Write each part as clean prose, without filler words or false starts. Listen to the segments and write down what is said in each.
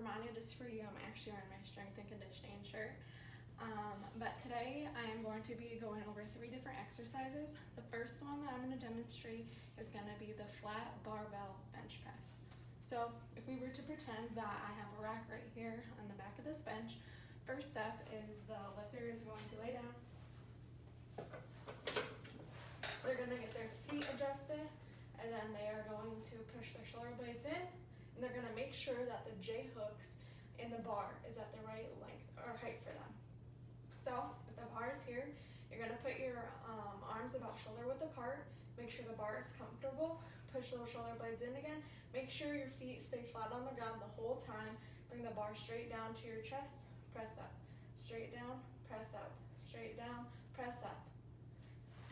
Manya, just for you, I'm actually wearing my strength and conditioning shirt. But today I am going to be going over 3 different exercises. The first one that I'm going to demonstrate is going to be the flat barbell bench press. So if we were to pretend that I have a rack right here on the back of this bench, first step is the lifter is going to lay down. They're going to get their feet adjusted, and then they are going to push their shoulder blades in, and they're going to make sure that the J hooks in the bar is at the right length or height for them. So if the bar is here, you're going to put your arms about shoulder width apart, make sure the bar is comfortable, push those shoulder blades in again, make sure your feet stay flat on the ground the whole time, bring the bar straight down to your chest, press up, straight down, press up, straight down, press up.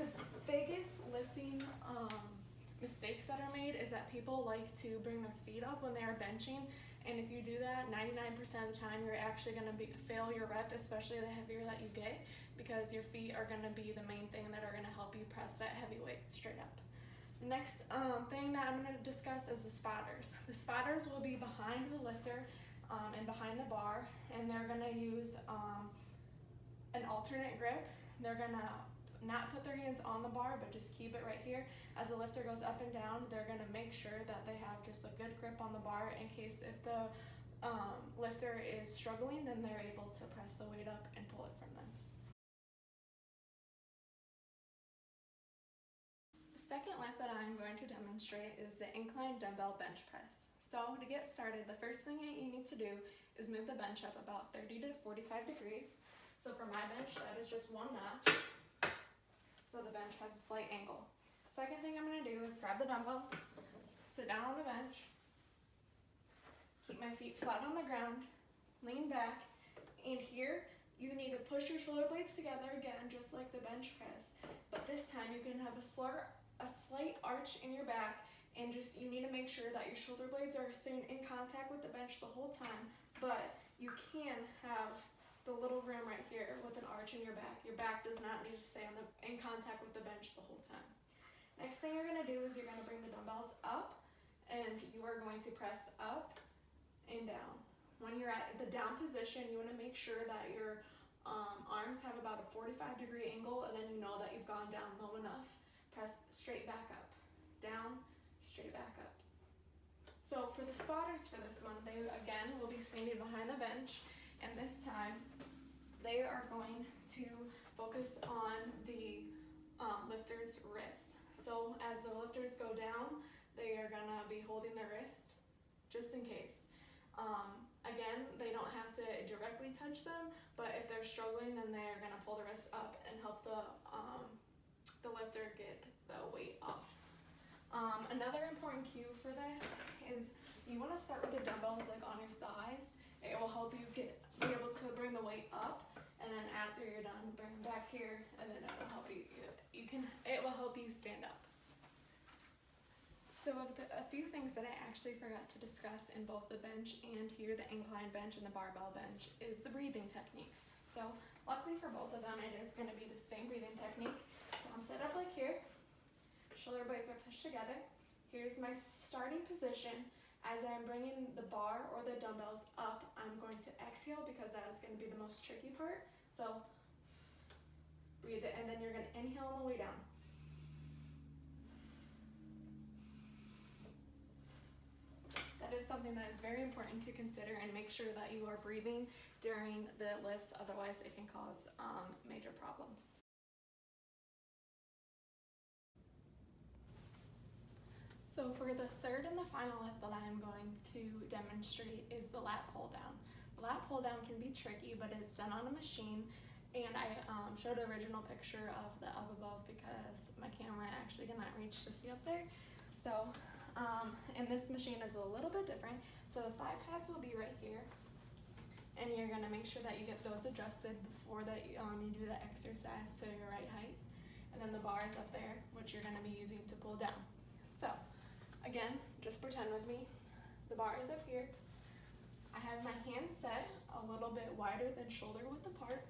The biggest lifting mistakes that are made is that people like to bring their feet up when they are benching, and if you do that, 99% of the time you're actually going to fail your rep, especially the heavier that you get, because your feet are going to be the main thing that are going to help you press that heavy weight straight up. The next thing that I'm going to discuss is the spotters. The spotters will be behind the lifter and behind the bar, and they're going to use an alternate grip. They're going to not put their hands on the bar, but just keep it right here. As the lifter goes up and down, they're going to make sure that they have just a good grip on the bar in case if the lifter is struggling, then they're able to press the weight up and pull it from them. The second lift that I'm going to demonstrate is the incline dumbbell bench press. So to get started, the first thing that you need to do is move the bench up about 30 to 45 degrees. So for my bench, that is just 1 notch. So the bench has a slight angle. Second thing I'm going to do is grab the dumbbells, sit down on the bench, keep my feet flat on the ground, lean back, and here you need to push your shoulder blades together again, just like the bench press. But this time you can have a slight arch in your back, and you need to make sure that your shoulder blades are staying in contact with the bench the whole time, but you can have the little rim right here with an arch in your back. Your back does not need to stay in contact with the bench the whole time. Next thing you're going to do is you're going to bring the dumbbells up, and you are going to press up and down. When you're at the down position, you want to make sure that your arms have about a 45-degree angle, and then you know that you've gone down low enough. Press straight back up, down, straight back up. So for the spotters for this one, they again will be standing behind the bench, and this time they are going to focus on the lifter's wrist. So as the lifters go down, they are going to be holding their wrist just in case. Again, they don't have to directly touch them, but if they're struggling, then they're going to pull the wrist up and help the lifter get the weight off. Another important cue for this is you want to start with the dumbbells like on your thighs. It will help you be able to bring the weight up, and then after you're done, bring them back here, and then it will help it will help you stand up. So a few things that I actually forgot to discuss in both the bench and here the incline bench and the barbell bench is the breathing techniques. So luckily for both of them, it is going to be the same breathing technique. So I'm set up like here, shoulder blades are pushed together. Here's my starting position. As I'm bringing the bar or the dumbbells up, I'm going to exhale because that is going to be the most tricky part. So breathe it, and then you're going to inhale on the way down. That is something that is very important to consider, and make sure that you are breathing during the lifts, otherwise it can cause major problems. So for the third and the final lift that I'm going to demonstrate is the lat pull down. The lat pull down can be tricky, but it's done on a machine, and I showed an original picture of the up above because my camera actually cannot reach to see up there. So, and this machine is a little bit different. So the thigh pads will be right here, and you're gonna make sure that you get those adjusted before that you do the exercise to your right height. And then the bar is up there, which you're gonna be using to pull down. So, again, just pretend with me. The bar is up here. I have my hands set a little bit wider than shoulder width apart.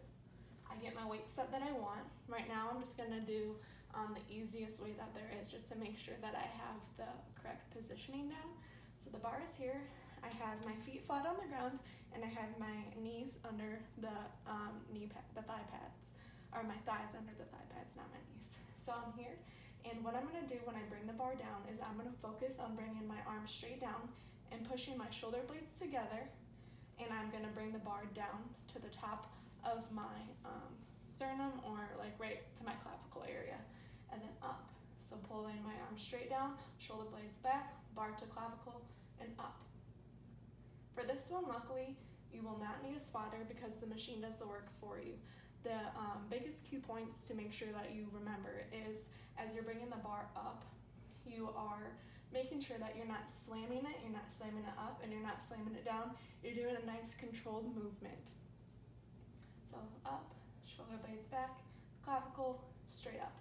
I get my weight set that I want. Right now I'm just gonna do the easiest way that there is, just to make sure that I have the correct positioning down. So the bar is here. I have my feet flat on the ground, and I have my knees under the the thigh pads, or my thighs under the thigh pads, not my knees. So I'm here, and what I'm gonna do when I bring the bar down is I'm gonna focus on bringing my arms straight down and pushing my shoulder blades together, and I'm gonna bring the bar down to the top of my sternum, or like right to my clavicle area, and then up. So pulling my arms straight down, shoulder blades back, bar to clavicle, and up. For this one, luckily, you will not need a spotter because the machine does the work for you. The biggest key points to make sure that you remember is, as you're bringing the bar up, you are making sure that you're not slamming it, you're not slamming it up, and you're not slamming it down. You're doing a nice controlled movement. So up, shoulder blades back, clavicle, straight up.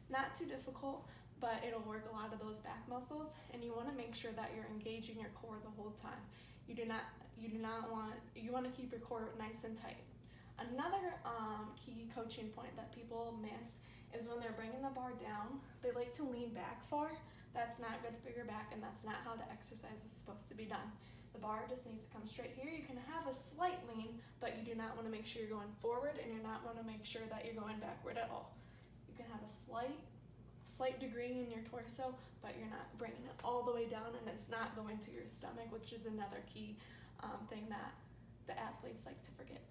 Not too difficult, but it'll work a lot of those back muscles, and you want to make sure that you're engaging your core the whole time. You want to keep your core nice and tight. Another key coaching point that people miss is when they're bringing the bar down, they like to lean back far. That's not good for your back, and that's not how the exercise is supposed to be done. The bar just needs to come straight here. You can have a slight lean, but you do not want to make sure you're going forward, and you're not want to make sure that you're going backward at all. You can have a slight degree in your torso, but you're not bringing it all the way down, and it's not going to your stomach, which is another key thing that the athletes like to forget.